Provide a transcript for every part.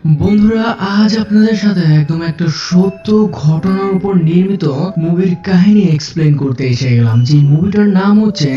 বন্ধুরা, আজ আপনাদের সাথে একদম একটা সত্য ঘটনার উপর নির্মিত মুভির কাহিনী এক্সপ্লেন করতে এসে গেলাম। যে মুভিটার নাম হচ্ছে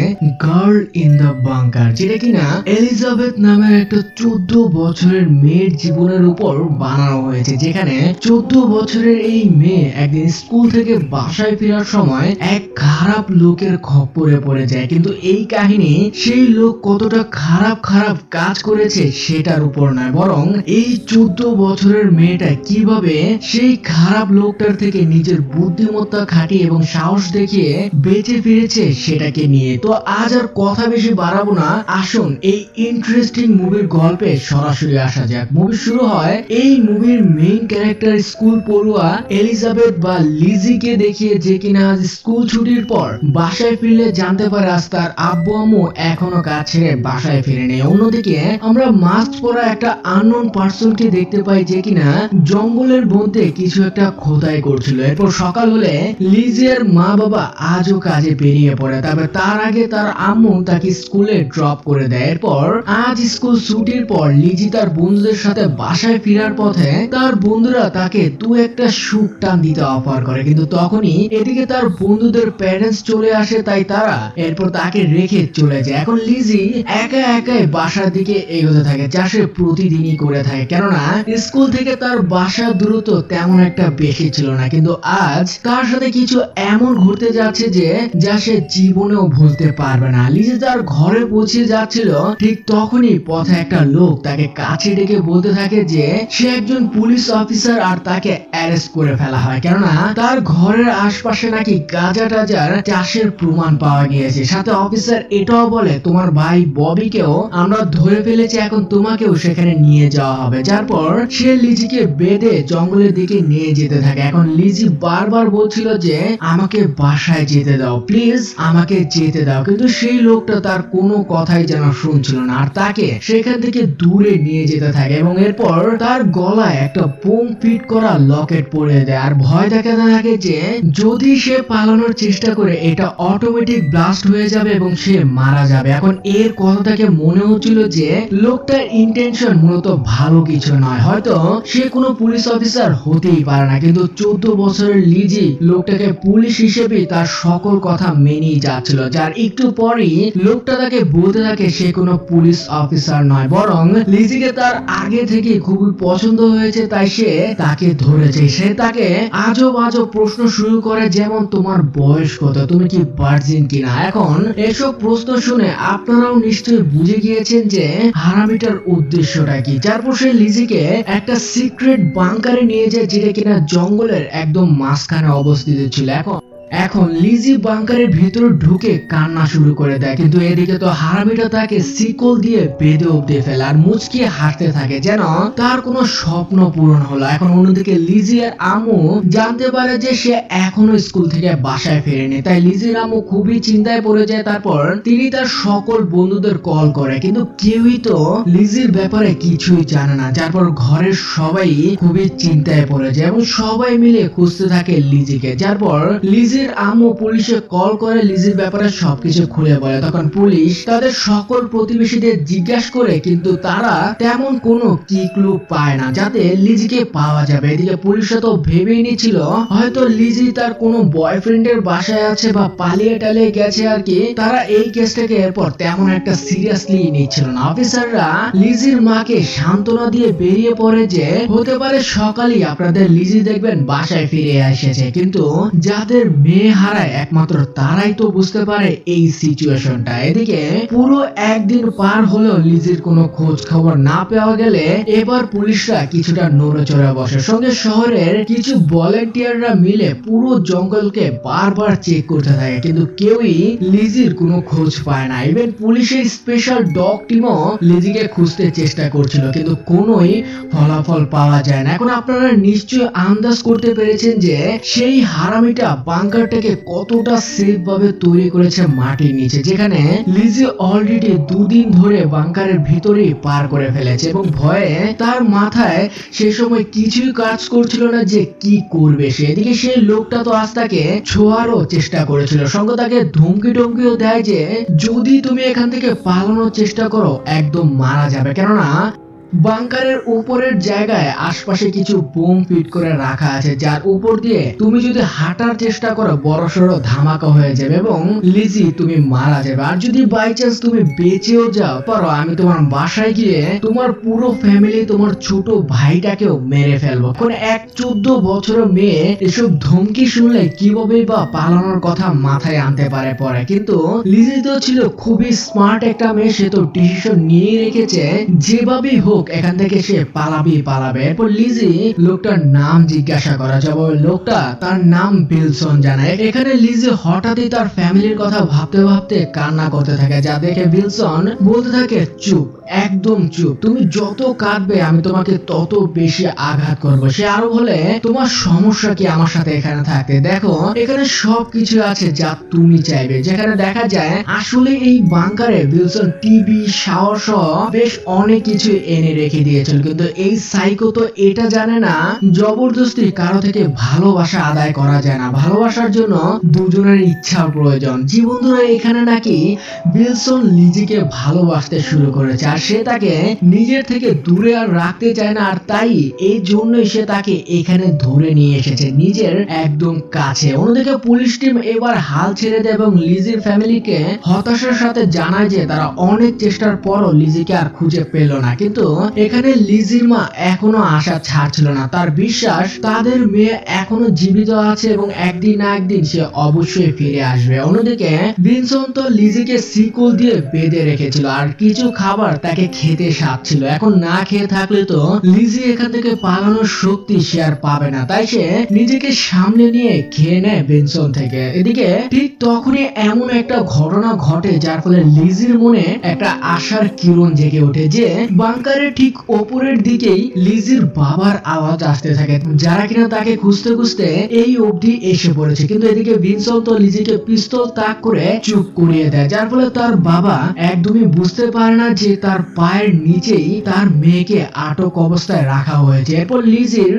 গার্ল ইন দ্য বাংকার, যেটা কিনা এলিজাবেথ নামের একটা 14 বছরের মেয়ের জীবনের উপর বানানো হয়েছে। যেখানে 14 বছরের এই মেয়ে একদিন স্কুল থেকে বাসায় ফেরার সময় এক খারাপ লোকের খপ্পরে পড়ে যায়। কিন্তু এই কাহিনী সেই লোক কতটা খারাপ কাজ করেছে সেটার উপর নয়, বরং এই 14 বছরের মেয়েটা কিভাবে সেই খারাপ লোকটার থেকে নিজের বুদ্ধিমত্তা খাটিয়ে এবং সাহস দেখিয়ে বেঁচে ফিরেছে সেটাকে নিয়ে। তো আজ আর কথা বেশি বাড়াবো না, আসুন এই ইন্টারেস্টিং মুভির গল্পে সরাসরি আসা যাক। মুভি শুরু হয় এই মুভির মেইন ক্যারেক্টার স্কুল পড়ুয়া এলিজাবেথ বা লিজিকে দেখিয়ে, যে কিনা আজ স্কুল ছুটির পর বাসায় ফিরলে জানতে পারে আজ তার আব্বু আম্মু এখনো কাজ ছেড়ে বাসায় ফিরেনি। অন্যদিকে আমরা মাস্ক পরা একটা আননোন পার্সনকে দেখতে পাই, যে কিনা জঙ্গলের মধ্যে কিছু একটা খোদাই করছিল। এরপর সকাল হলে লিজির মা বাবা আজও কাজে বেরিয়ে পড়ে, তবে তার আগে তার আম্মু তাকে স্কুলে ড্রপ করে দেয়। এরপর আজ স্কুল ছুটির পর লিজি তার বন্ধুদের সাথে বাসায় ফেরার পথে তার বন্ধুরা তাকে দু একটা সুখ টান দিতে অফার করে, কিন্তু তখনই এদিকে তার বন্ধুদের প্যারেন্টস চলে আসে, তাই তারা এরপর তাকে রেখে চলে যায়। এখন লিজি একা একাই বাসার দিকে এগোতে থাকে, যা সে প্রতিদিনই করে থাকে, কেননা স্কুল থেকে তার বাসার দূরত্ব তেমন একটা বেশি ছিল না। কিন্তু আজ তার সাথে কিছু এমন ঘুরতে যাচ্ছে যে যা সে জীবনেও ভুলতে পারবে না। লিজি তার ঘরে পৌঁছে যাচ্ছিল, ঠিক তখনই পথে একটা লোক তাকে কাছে ডেকে বলতে থাকে যে সে একজন পুলিশ অফিসার আর তাকে অ্যারেস্ট করে ফেলা হয়, কেননা তার ঘরের আশপাশে নাকি গাঁজা টাজার চাষের প্রমাণ পাওয়া গিয়েছে। সাথে অফিসার এটাও বলে তোমার ভাই ববিকেও আমরা ধরে ফেলেছি, এখন তোমাকেও সেখানে নিয়ে যাওয়া হবে। যার পর সে লিজিকে বেঁধে জঙ্গলের দিকে নিয়ে যেতে থাকে। এখন লিজি বারবার বলছিল যে আমাকে বাসায় যেতে দাও, প্লিজ আমাকে যেতে দাও, কিন্তু সেই লোকটা তার কোনো কথাই যেন শুনছিল না, আর তাকে সেখান থেকে দূরে নিয়ে যেতে থাকে এবং এরপর তার গলায় একটা বোম ফিট করা লকেট পরে দেয় আর ভয় দেখাতে থাকে যে যদি সে পালানোর চেষ্টা করে এটা অটোমেটিক ব্লাস্ট হয়ে যাবে এবং সে মারা যাবে। এখন এর কথা থেকে মনে হচ্ছিল যে লোকটার ইন্টেনশন মূলত ভালো কিছু নয়, হয়তো সে কোনো পুলিশ অফিসার হতেই পারে না, কিন্তু 14 বছরের লিজি লোকটাকে পুলিশ হিসেবে তার সকল কথা মেনেই যাচ্ছিল। যার একটু পরেই লোকটা তাকে বলতে থাকে সে কোনো পুলিশ অফিসার নয়, বরং লিজিকে তার আগে থেকে খুবই পছন্দ হয়েছে, তাই সে তাকে ধরেছে। সে তাকে আজব প্রশ্ন শুরু করে, যেমন তোমার বয়স কত, তুমি কি ভার্জিন কিনা। এখন এসব প্রশ্ন শুনে আপনারাও নিশ্চয়ই বুঝে গিয়েছেন যে হারামিটার উদ্দেশ্যটা কি। যারপর সে লিজিকে একটা সিক্রেট বাংকারে নিয়ে যায়, যেটা কিনা জঙ্গলের একদম মাঝখানে অবস্থিত ছিল। এখন লিজি বাংকারের ভিতর ঢুকে কান্না শুরু করে দেয়, কিন্তু এদিকে তো হারামিটা তাকে শিকল দিয়ে বেঁধে অবধি ফেলে আর মুচকিয়ে হাসতে থাকে যেন তার কোনো স্বপ্ন পূরণ হলো। এখন অন্যদিকে লিজি আর আম্মু জানতে পারে যে সে এখনো স্কুল থেকে বাসায় ফেরেনি, তাই লিজির আম্মু খুবই চিন্তায় পড়ে যায়। তারপর তিনি তার সকল বন্ধুদের কল করে, কিন্তু কেউই তো লিজির ব্যাপারে কিছুই জানে না। যারপর ঘরের সবাই খুবই চিন্তায় পড়ে যায় এবং সবাই মিলে খুঁজতে থাকে লিজিকে। যারপর লিজির আম্মু পুলিশে কল করে লিজির ব্যাপারে সবকিছু খুলে বলে। তখন পুলিশ তাদের সকল প্রতিবেশীদের জিজ্ঞাসা করে, কিন্তু তারা তেমন কোনো কি ক্লু পায় না যাতে লিজিকে পাওয়া যাবে। এদিকে পুলিশরা তো ভেবেই নিয়েছিল হয়তো লিজি তার কোনো বয়ফ্রেন্ডের বাসায় আছে বা পালিয়ে টালিয়ে গেছে আর কি। তারা এই কেসটাকে এরপর তেমন একটা সিরিয়াসলি নিচ্ছিল না। অফিসাররা লিজির মাকে সান্ত্বনা দিয়ে বেরিয়ে পড়ে যে হতে পারে সকালেই আপনাদের লিজি দেখবেন বাসায় ফিরে এসেছে, কিন্তু যাদের মেয়ে হারায় একমাত্র তারাই তো বুঝতে পারে এই সিচুয়েশনটা। এদিকে পুরো একদিন পার হলেও লিজির কোনো খোঁজ খবর না পাওয়া গেলে এবার পুলিশরা কিছুটা নড়েচড়ে বসে। সঙ্গে শহরের কিছু ভলান্টিয়াররা মিলে পুরো জঙ্গলকে বারবার চেক করতে থাকে, কিন্তু কেউই লিজির কোনো খোঁজ পায় না। ইভেন পুলিশের স্পেশাল ডগ টিমও লিজিকে খুঁজতে চেষ্টা করছিল, কিন্তু কোনোই ফলাফল পাওয়া যায় না। এখন আপনারা নিশ্চয়ই আন্দাজ করতে পেরেছেন যে সেই হারামিটা বাংকারটাকে কতটা সেফ ভাবে তৈরি করেছে মাটির নিচে, যেখানে লিজি অলরেডি 2 দিন ধরে বাংকারের ভিতরেই পার করে ফেলেছে এবং ভয়ে তার মাথায় সে সময় কিছুই কাজ করছিল না যে কি করবে সে। এদিকে সেই লোকটা তো আজ তাকে ছোঁয়ারও চেষ্টা করেছিল, সঙ্গে তাকে ধমকি টমকিও দেয় যে যদি তুমি এখান থেকে পালানোর চেষ্টা করো একদম মারা যাবে, কেননা বাংকারের উপরের জায়গায় আশপাশে কিছু বোম ফিট করে রাখা আছে, যার উপর দিয়ে তুমি যদি হাঁটার চেষ্টা করো বড়সড় ধামাকা হয়ে যাবে এবং লিজি তুমি মারা যাবে। আর যদি বাই চান্স তুমি বেঁচেও যাও পারো, আমি তোমার বাসায় গিয়ে তোমার পুরো ফ্যামিলি, তোমার ছোট ভাইটাকেও মেরে ফেলবো। কোন এক 14 বছরের মেয়ে এসব ধমকি শুনলে কিভাবে বা পালানোর কথা মাথায় আনতে পারে পরে। কিন্তু লিজি তো ছিল খুবই স্মার্ট একটা মেয়ে, সে তো ডিসিশন নিয়ে রেখেছে যেভাবেই হোক এখান থেকে সে পালাবে। এরপর লিজি লোকটার নাম জিজ্ঞাসা করা যাবে, লোকটা তার নাম বিলসন জানায়। এখানে লিজি হঠাৎই তার ফ্যামিলির কথা ভাবতে ভাবতে কান্না করতে থাকে, যা দেখে বিলসন বলতে থাকে চুপ, একদম চুপ, তুমি যত কাঁদবে আমি তোমাকে তত বেশি আঘাত করবো। সে আরো বলে তোমার সমস্যা কি আমার সাথে এখানে থাকতে, দেখো এখানে সবকিছু আছে যা তুমি চাইবে। যেখানে দেখা যায় আসলে এই বাংকারে বিলসন টিভি, শাওয়ার সহ বেশ অনেক কিছু এনে রেখে দিয়েছিল, কিন্তু এই সাইকো তো এটা জানে না জবরদস্তি কারো থেকে ভালোবাসা আদায় করা যায় না, ভালোবাসার জন্য দুজনের ইচ্ছার প্রয়োজন। জীবন ধরে এখানে নাকি বিলসন লিজিকে ভালোবাসতে শুরু করেছে, আর সে তাকে নিজের থেকে দূরে আর রাখতে চায় না, আর তাই এই জন্যই সে তাকে এখানে ধরে নিয়ে এসেছে নিজের একদম কাছে। অন্যদিকে পুলিশ টিম এবার হাল ছেড়ে দেয় এবং লিজির ফ্যামিলিকে হতাশার সাথে জানায় যে তারা অনেক চেষ্টার পরও লিজিকে আর খুঁজে পেল না। কিন্তু এখানে লিজির মা এখনো আশা ছাড়ছিল না, তার বিশ্বাস তাদের মেয়ে এখনো জীবিত আছে এবং একদিন না একদিন সে অবশ্যই ফিরে আসবে। অন্যদিকে বিনসন তো লিজিকে শিকল দিয়ে বেঁধে রেখেছিল, আর কিছু খাবার তাকে খেতে সাধছিল। এখন না খেয়ে থাকলে তো লিজি এখান থেকে পালানোর শক্তি সে আর পাবে না, তাই সে নিজেকে সামনে নিয়ে খেয়ে নেয় বিনসন থেকে। এদিকে ঠিক তখনই এমন একটা ঘটনা ঘটে যার ফলে লিজির মনে একটা আশার কিরণ জেগে ওঠে যে বাংকারের ঠিক ওপরের দিকেই লিজির বাবার আওয়াজ আসতে থাকে, যারা কিনা তাকে খুঁজতে খুঁজতে এই অবধি এসে পড়েছে। কিন্তু এদিকে বিনসন তো লিজিকে পিস্তল তাক করে চুপ করিয়ে দেয়, যার ফলে তার বাবা একদমই বুঝতে পারে না যে তার পায়ের নিচেই তার মেয়েকে আটক অবস্থায় রাখা হয়েছে। এরপর লিজির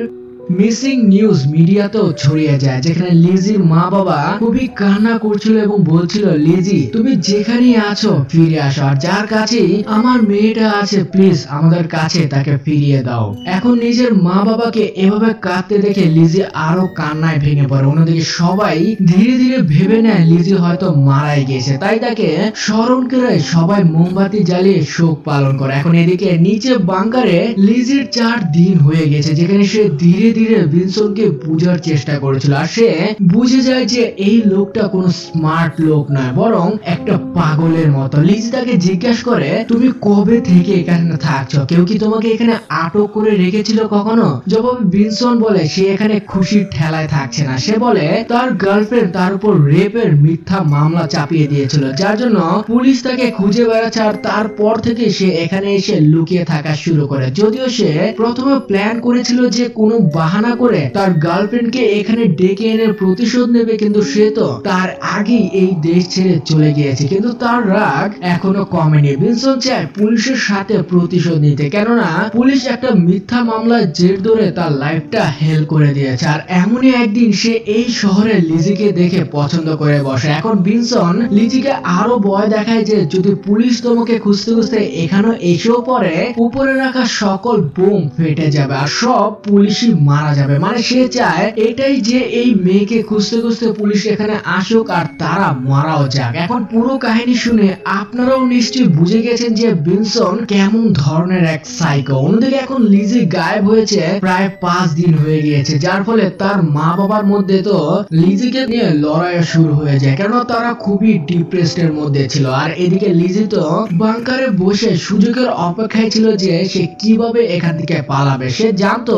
মিসিং নিউজ মিডিয়াতেও ছড়িয়ে যায়, যেখানে লিজির মা বাবা খুবই কান্না করছিল এবং বলছিল লিজি তুমি যেখানেই আছো ফিরে আসো, আর যার কাছেই আমার মেয়েটা আছে প্লিজ আমাদের কাছে তাকে ফিরিয়ে দাও। এখন নিজের মা বাবাকে এভাবে কাঁদতে দেখে লিজি আরো কান্নায় ভেঙে পড়ে। অন্যদিকে সবাই ধীরে ধীরে ভেবে নেয় লিজি হয়তো মারাই গেছে, তাই তাকে স্মরণ করে সবাই মোমবাতি জ্বালিয়ে শোক পালন করে। এখন এদিকে নিচে বাংকারে লিজির 4 দিন হয়ে গেছে, যেখানে সে ধীরে ধীরে বিনসনকে বুঝার চেষ্টা করেছিল, আর সে বুঝে যায় যে এই লোকটা কোনো স্মার্ট লোক নয়, বরং একটা পাগলের মতো। লিজি তাকে জিজ্ঞাসা করে তুমি কবে থেকে এখানে থাকছো, কেউ কি তোমাকে এখানে আটক করে রেখেছিল কখনো? জবাবে বিনসন বলে সে এখানে খুশির ঠেলায় থাকছে না। সে বলে তার গার্লফ্রেন্ড তার উপর রেপের মিথ্যা মামলা চাপিয়ে দিয়েছিল, যার জন্য পুলিশ তাকে খুঁজে বেড়াচ্ছে, আর তারপর থেকে সে এখানে এসে লুকিয়ে থাকা শুরু করে। যদিও সে প্রথমে প্ল্যান করেছিল যে কোনো বাহানা করে তার গার্লফ্রেন্ডকে এখানে ডেকে এনে প্রতিশোধ নেবে, কিন্তু সে তো তার আগেই এই দেশ ছেড়ে চলে গিয়েছে। কিন্তু তার রাগ এখনো কমেনি। বিনসন চায় পুলিশের সাথে প্রতিশোধ নিতে, কেননা পুলিশ একটা মিথ্যা মামলার জের ধরে তার লাইফটা হেল করে দিয়েছে। আর এমনই একদিন সে এই শহরে লিজিকে দেখে পছন্দ করে বসে। এখন বিনসন লিজিকে আরো ভয় দেখায় যে যদি পুলিশ তোমাকে খুঁজতে খুঁজতে এখানে এসেও পড়ে, উপরে রাখা সকল বোম ফেটে যাবে আর সব পুলিশই মারা যাবে। মানে সে চায় এটাই যে এই মেয়েকে খুঁজতে খুঁজতে পুলিশ এখানে আসুক আর তারা মারাও যাক। এখন পুরো কাহিনী শুনে আপনারাও নিশ্চয়ই বুঝে গেছেন যে বিনসন কেমন ধরনের এক সাইকো। অন্যদিকে এখন লিজি গায়েব হয়েছে প্রায় 5 দিন হয়ে গিয়েছে, যার ফলে তার মা বাবার মধ্যে তো লিজিকে নিয়ে লড়াই শুরু হয়ে যায়, কেন তারা খুবই ডিপ্রেসড এর মধ্যে ছিল। আর এদিকে লিজি তো বাংকারে বসে সুযোগের অপেক্ষায় ছিল যে সে কিভাবে এখান থেকে পালাবে। সে জানতো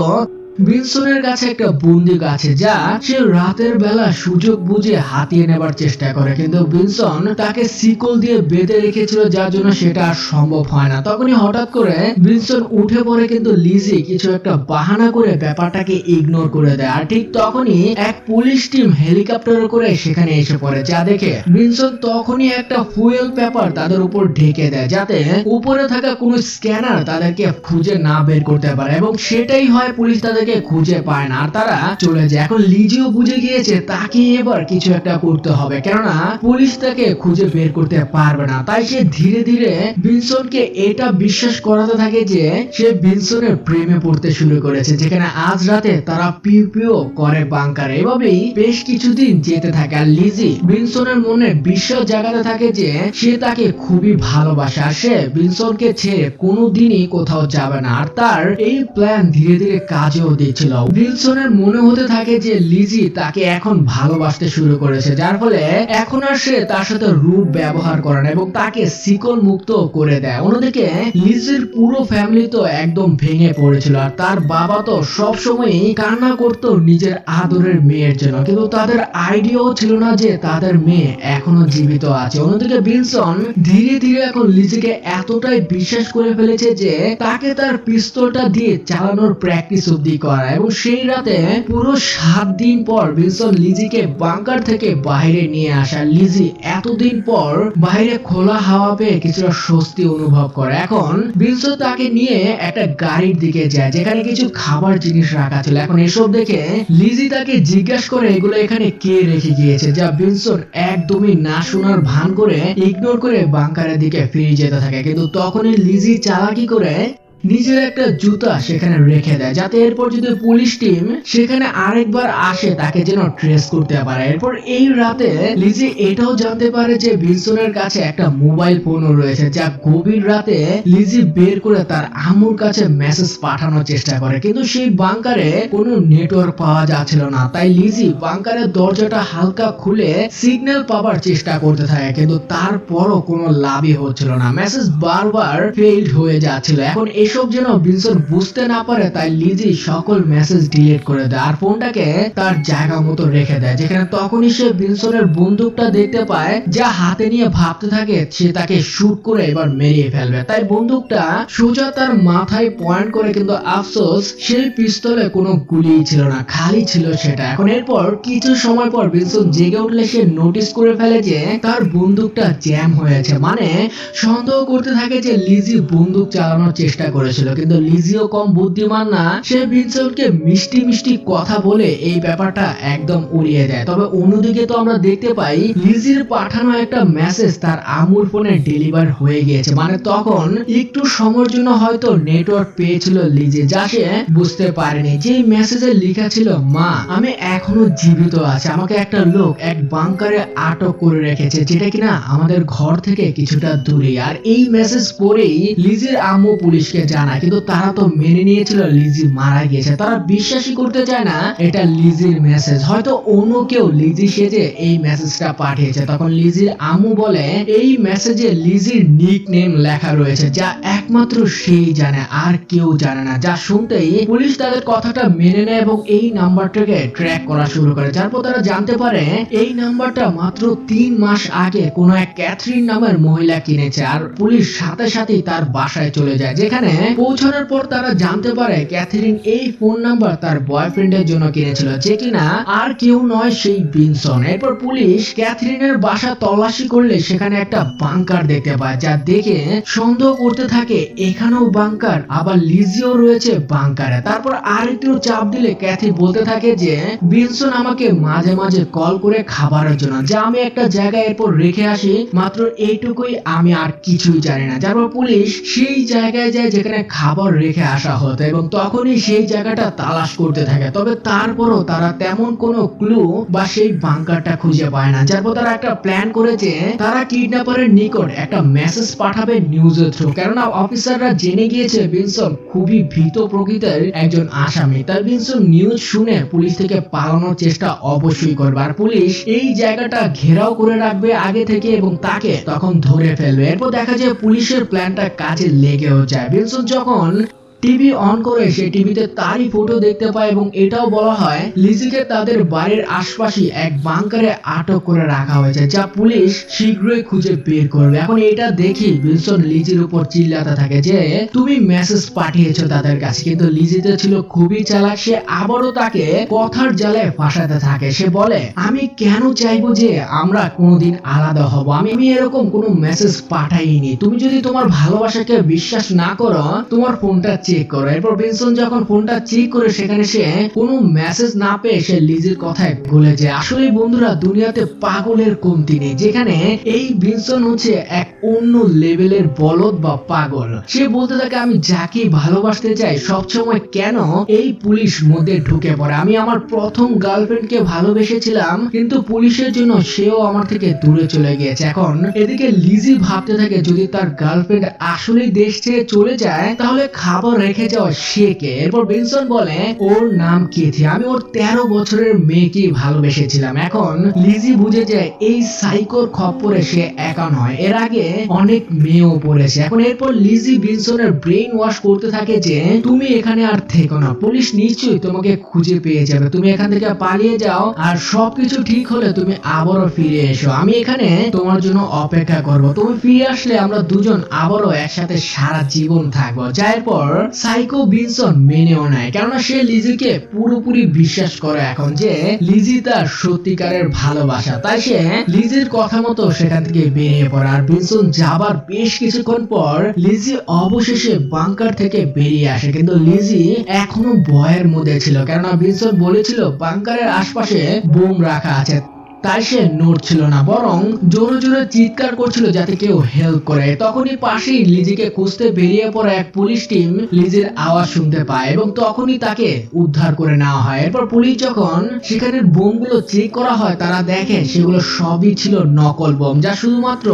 বিনসনের কাছে একটা বন্দুক আছে যা সে রাতের বেলা সুযোগ বুঝে হাতিয়ে নেবার চেষ্টা করে, কিন্তু বিনসন তাকে শিকল দিয়ে বেঁধে রেখেছিল, যার জন্য সেটা আর সম্ভব হয় না। তখনই হঠাৎ করে বিনসন উঠে পড়ে, কিন্তু লিজি কিছু একটা বাহানা করে ব্যাপারটাকে ইগনোর করে দেয়। আর ঠিক তখনই এক পুলিশ টিম হেলিকপ্টারে করে সেখানে এসে পড়ে, যা দেখে বিনসন তখনই একটা ফুয়েল পেপার তাদের উপর ঢেকে দেয়, যাতে উপরে থাকা কোনো স্ক্যানার তাদেরকে খুঁজে না বের করতে পারে, এবং সেটাই হয় পুলিশ তাদের তাকে খুঁজে পায় না আর তারা চলে যায়। এখন লিজিও বুঝে গিয়েছে তাকে এবার কিছু একটা করতে হবে, কেননা পুলিশ তাকে খুঁজে বের করতে পারবে না। তাই সে ধীরে ধীরে ভিনসনকে এটা বিশ্বাস করাতে থাকে যে সে ভিনসনের প্রেমে পড়তে শুরু করেছে, যেখানে আজ রাতে তারা পিউ পিউ করে বাংকারে। এভাবেই বেশ কিছুদিন যেতে থাকে আর লিজি ভিনসনের মনে বিশ্বাস জাগাতে থাকে যে সে তাকে খুবই ভালোবাসে আর সে ভিনসনকে ছেড়ে কোনোদিনই কোথাও যাবে না। আর তার এই প্ল্যান ধীরে ধীরে কাজেও দিচ্ছিল। ভিনসনের মনে হতে থাকে যে লিজি তাকে এখন ভালোবাসতে শুরু করেছে, যার ফলে এখন আর সে তার সাথে রূপ ব্যবহার করে না এবং তাকে শিকল মুক্ত করে দেয়। অন্যদিকে লিজির পুরো ফ্যামিলি তো একদম ভেঙে পড়েছিল আর তার বাবা তো সবসময় কান্না করতো নিজের আদরের মেয়ের জন্য, কিন্তু তাদের আইডিয়াও ছিল না যে তাদের মেয়ে এখনো জীবিত আছে। অন্যদিকে ভিনসন ধীরে ধীরে এখন লিজিকে এতটাই বিশ্বাস করে ফেলেছে যে তাকে তার পিস্তলটা দিয়ে চালানোর প্র্যাকটিস অব্দি করা এবং সেই রাতে পুরো 7 দিন পর ভিনসন লিজিকে বাংকার থেকে বাইরে নিয়ে আসা। লিজি এতদিন পর বাইরে খোলা হাওয়া পেয়ে কিছুটা স্বস্তি অনুভব করে। এখন ভিনসন তাকে নিয়ে একটা গাড়ির দিকে যায় যেখানে কিছু খাবার জিনিস রাখা ছিল। এখন এসব দেখে লিজি তাকে জিজ্ঞাসা করে এগুলো এখানে কে রেখে গিয়েছে, যা ভিনসন একদমই না শোনার ভান করে ইগনোর করে বাংকারের দিকে ফিরে যেতে থাকে। কিন্তু তখনই লিজি চালাকি করে নিজের একটা জুতা সেখানে রেখে দেয়, যাতে এরপর যদি পুলিশ টিম সেখানে আরেকবার আসে তাকে যেন ট্রেস করতে পারে। এরপর এই রাতে লিজি এটাও জানতে পারে যে ভিনসনের কাছে একটা মোবাইল ফোনও রয়েছে, যা গভীর রাতে লিজি বের করে তার আম্মুর কাছে মেসেজ পাঠানোর চেষ্টা করে, কিন্তু সেই বাংকারে কোনো নেটওয়ার্ক পাওয়া যাচ্ছিল না। তাই লিজি বাংকারের দরজাটা হালকা খুলে সিগন্যাল পাওয়ার চেষ্টা করতে থাকে, কিন্তু তারপরও কোনো লাভই হচ্ছিল না। মেসেজ বারবার ফেইল্ড হয়ে যাচ্ছিল। এখন এসব যেন ভিনসন বুঝতে না পারে, তাই লিজি সকল মেসেজ ডিলিট করে দেয় আর ফোনটাকে তার জায়গা মতো রেখে দেয়, যেখানে তখনই সে ভিনসনের বন্দুকটা দেখতে পায়, যা হাতে নিয়ে ভাবতে থাকে সে তাকে শুট করে এবার মেরিয়ে ফেলবে। তাই বন্দুকটা সোজা তার মাথায় পয়েন্ট করে, কিন্তু আফসোস সেই পিস্তলে কোনো গুলি ছিল না, খালি ছিল সেটা। এখন এরপর কিছু সময় পর ভিনসন জেগে উঠলে সে নোটিস করে ফেলে যে তার বন্দুকটা জ্যাম হয়েছে, মানে সন্দেহ করতে থাকে যে লিজি বন্দুক চালানোর চেষ্টা করেছিল। কিন্তু লিজিও কম বুদ্ধিমান না, সে ভিনসনকে মিষ্টি মিষ্টি কথা বলে এই ব্যাপারটা একদম উড়িয়ে দেয়। তবে অন্যদিকে তো আমরা দেখতে পাই লিজির পাঠানো একটা মেসেজ তার আম্মুর ফোনে ডেলিভার হয়ে গিয়েছে, মানে তখন একটু সময়ের জন্য হয়তো নেটওয়ার্ক পেয়েছিল লিজি, যা সে বুঝতে পারেনি। যে মেসেজে লেখা ছিল, মা আমি এখনো জীবিত আছি, আমাকে একটা লোক এক বাংকারে আটক করে রেখেছে, যেটা কিনা আমাদের ঘর থেকে কিছুটা দূরে। আর এই মেসেজ পড়েই লিজির আম্মু পুলিশকে জানায়, কিন্তু তারা তো মেনে নিয়েছিল লিজি মারা গেছে, তারা বিশ্বাসই করতে চায় না এটা লিজির মেসেজ, হয়তো অন্য কেউ লিজি সেজে এই মেসেজটা পাঠিয়েছে। তখন লিজির আম্মু বলে এই মেসেজে লিজির নিক নেম লেখা রয়েছে, যা একমাত্র সেই জানে আর কেউ জানে না। যা শুনতেই পুলিশ তাদের কথাটা মেনে নেয় এবং এই নাম্বারটাকে ট্র্যাক করা শুরু করে, যারপর তারা জানতে পারে এই নাম্বারটা মাত্র 3 মাস আগে কোন এক ক্যাথরিন নামের মহিলা কিনেছে। আর পুলিশ সাথে সাথেই তার বাসায় চলে যায়, যেখানে পৌঁছানোর পর তারা জানতে পারে ক্যাথরিন এই ফোন নাম্বার তার বয়ফ্রেন্ডের জন্য কিনেছিল, যে কিনা আর কেউ নয় সেই ভিনসন। এরপর পুলিশ ক্যাথরিনের বাসা তল্লাশি করলে সেখানে একটা বাংকার দেখতে পায়, যা দেখে সন্দেহ করতে থাকে এখানেও বাংকার, আবার লিজিও রয়েছে বাংকারে। তারপর আর একটু চাপ দিলে ক্যাথি বলতে থাকে যে ভিনসন আমাকে মাঝে মাঝে কল করে খাবারের জন্য, যা আমি একটা জায়গায় এরপর রেখে আসি, মাত্র এইটুকুই, আমি আর কিছুই জানি না। যারপর পুলিশ সেই জায়গায় যায় যেখানে খাবার রেখে আসা হতো এবং তখনই সেই জায়গাটা তালাশ করতে থাকে। তবে তারপরও তারা তেমন কোনো ক্লু বা সেই বাংকারটা খুঁজে পায় না, যারপর তারা একটা প্ল্যান করেছে তারা কিডন্যাপারের নিকট একটা মেসেজ পাঠাবে নিউজের থ্রু, কেননা অফিসাররা জেনে গিয়েছে ভিনসন খুবই ভীত প্রকৃতির একজন আসামি। তাই ভিনসন নিউজ শুনে পুলিশ থেকে পালানোর চেষ্টা অবশ্যই করবে আর পুলিশ এই জায়গাটা ঘেরাও করে রাখবে আগে থেকে এবং তাকে তখন ধরে ফেলবে। এরপর দেখা যায় পুলিশের প্ল্যানটা কাজে লেগেও যায়। ভিনসন যখন টিভি অন করে সে টিভিতে তারই ফটো দেখতে পায় এবং এটাও বলা হয় লিজিকে তাদের বাড়ির আশপাশে এক বাংকারে আটক করে রাখা হয়েছে, যা পুলিশ শীঘ্রই খুঁজে বের করবে। এখন এটা দেখি ভিনসন লিজির উপর চিল্লাতে থাকে যে তুমি মেসেজ পাঠিয়েছো তাদের কাছে, কিন্তু লিজিতে ছিল খুবই চালাক, সে আবারও তাকে কথার জালে ফাঁসাতে থাকে। সে বলে আমি কেন চাইবো যে আমরা কোনোদিন আলাদা হব, আমি এরকম কোনো মেসেজ পাঠাইনি, তুমি যদি তোমার ভালোবাসাকে বিশ্বাস না করো তোমার ফোনটা চেক চেক করো। এরপর ভিনসন যখন ফোনটা চেক করে সেখানে সে কোনো মেসেজ না পেয়ে সে লিজির কথায় ভুলে যায়। আসলে বন্ধুরা দুনিয়াতে পাগলের কমতি নেই, যেখানে এই ভিনসন হচ্ছে এক অন্য লেভেলের বলদ বা পাগল। সে বলতে থাকে আমি যাকে ভালোবাসতে চাই সবসময় কেন এই পুলিশ মধ্যে ঢুকে পড়ে। আমি আমার প্রথম গার্লফ্রেন্ডকে ভালোবেসেছিলাম কিন্তু পুলিশের জন্য সেও আমার থেকে দূরে চলে গিয়েছে। এখন এদিকে লিজি ভাবতে থাকে যদি তার গার্লফ্রেন্ড আসলেই দেশ ছেড়ে চলে যায় তাহলে খাবার রেখে যাওয়া সে কে। এরপর ভিনসন বলে ওর নাম কেথি, আমি ওর 13 বছরের মেয়েকে ভালোবেসেছিলাম। এখন লিজি বুঝে যায় এই সাইকোর খপ্পরে সে একা নয়, এর আগে অনেক মেয়েও পড়েছে। এখন এরপর লিজি ভিনসনের ব্রেইন ওয়াশ করতে থাকে যে তুমি এখানে আর থেকো না, পুলিশ নিশ্চয়ই তোমাকে খুঁজে পেয়ে যাবে, তুমি এখান থেকে পালিয়ে যাও আর সবকিছু ঠিক হলে তুমি আবারও ফিরে এসো, আমি এখানে তোমার জন্য অপেক্ষা করব, তুমি ফিরে আসলে আমরা দুজন আবারও একসাথে সারা জীবন থাকবো। যার পর সাইকো ভিনসন মেনেও নেয়, কেননা সে লিজিকে পুরোপুরি বিশ্বাস করে এখন যে লিজি তার সত্যিকারের ভালোবাসা। তাই সে লিজির কথা মতো সেখান থেকে বেরিয়ে পড়ে। আর ভিনসন যাবার বেশ কিছুক্ষণ পর লিজি অবশেষে বাংকার থেকে বেরিয়ে আসে, কিন্তু লিজি এখনো ভয়ের মধ্যে ছিল, কেননা ভিনসন বলেছিল বাংকারের আশপাশে বোম রাখা আছে। তাই সে নড়ছিল না, বরং জোরে জোরে চিৎকার করছিল যাতে কেউ হেল্প করে। তখনই পাশেই লিজিকে খুঁজতে বেরিয়ে পড়া এক পুলিশ টিম লিজির আওয়াজ শুনতে পায় এবং তখনই তাকে উদ্ধার করে নেওয়া হয়। এরপর পুলিশ যখন সেখানের বোমগুলো চেক করা হয় তারা দেখে সেগুলো সবই ছিল নকল বোম, যা শুধুমাত্র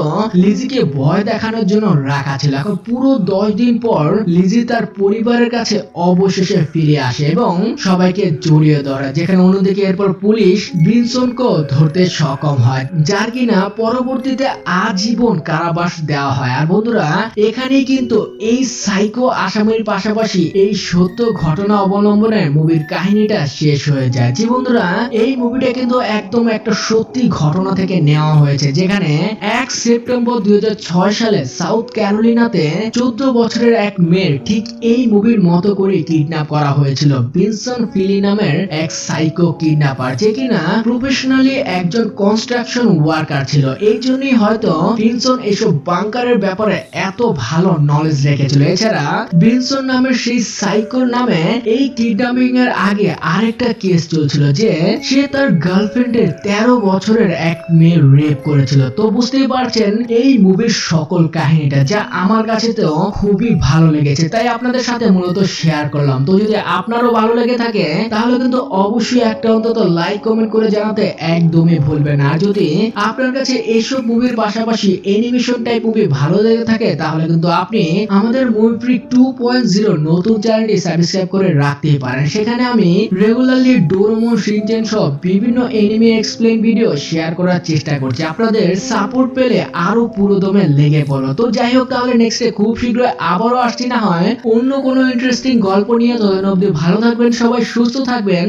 লিজিকে ভয় দেখানোর জন্য রাখা ছিল। এখন পুরো 10 দিন পর লিজি তার পরিবারের কাছে অবশেষে ফিরে আসে এবং সবাইকে জড়িয়ে ধরে, যেখানে অন্যদিকে এরপর পুলিশ ভিনসনকে ধরতে সক্ষম হয়, যার কিনা পরবর্তীতে আজীবন কারাবাস দেওয়া হয়। আর বন্ধুরা এখানেই কিন্তু এই সাইকো আসামির পাশাপাশি এই সত্য ঘটনা অবলম্বনে মুভির কাহিনীটা শেষ হয়ে যায়। জি বন্ধুরা এই মুভিটা কিন্তু একদম একটা সত্যি ঘটনা থেকে নেওয়া হয়েছে, যেখানে 1 সেপ্টেম্বর 2006 সালে সাউথ ক্যারোলিনাতে 14 বছরের এক মেয়ের ঠিক এই মুভির মতো করে কিডন্যাপ করা হয়েছিল ভিনসন ফিলি নামের এক সাইকো কিডন্যাপার, যে কিনা প্রফেশনালি একজন কনস্ট্রাকশন ওয়ার্কার ছিল। এই জন্যই হয়তো ভিনসন এসব বাংকারের ব্যাপারে এত ভালো নলেজ রেখেছিল। এছাড়া ভিনসন নামের সেই সাইকোর নামে এই কিডন্যাপিং এর আগে আরেকটা কেস চলছিল যে সে তার গার্লফ্রেন্ডের 13 বছরের এক মেয়ে রেপ করেছিল। তো বুঝতেই পারছেন এই মুভির সকল কাহিনীটা, যা আমার কাছে তো খুবই ভালো লেগেছে, তাই আপনাদের সাথে মূলত শেয়ার করলাম। তো যদি আপনারও ভালো লেগে থাকে তাহলে কিন্তু অবশ্যই একটা অন্তত লাইক কমেন্ট করে জানাতে একদমই ভুলবেন না। আর যদি আপনার কাছে এইসব মুভির পাশাপাশি অ্যানিমেশন টাইপ মুভি ভালো লেগে থাকে তাহলে কিন্তু আপনি আমাদের মুভি ফ্রিক 2.0 নতুন চ্যানেলটি সাবস্ক্রাইব করে রাখতেই পারেন। সেখানে আমি রেগুলারলি ডোরেমন, শিনচেন সহ বিভিন্ন অ্যানিমে এক্সপ্লেইন ভিডিও শেয়ার করার চেষ্টা করছি। আপনাদের সাপোর্ট পেলে আরো পুরোদমে লেগে পড়ো। তো যাই হোক, তাহলে নেক্সটে খুব শীঘ্রই আবারও আসছি না হয় অন্য কোনো ইন্টারেস্টিং গল্প নিয়ে। ততদিন অবধি ভালো থাকবেন সবাই, সুস্থ থাকবেন।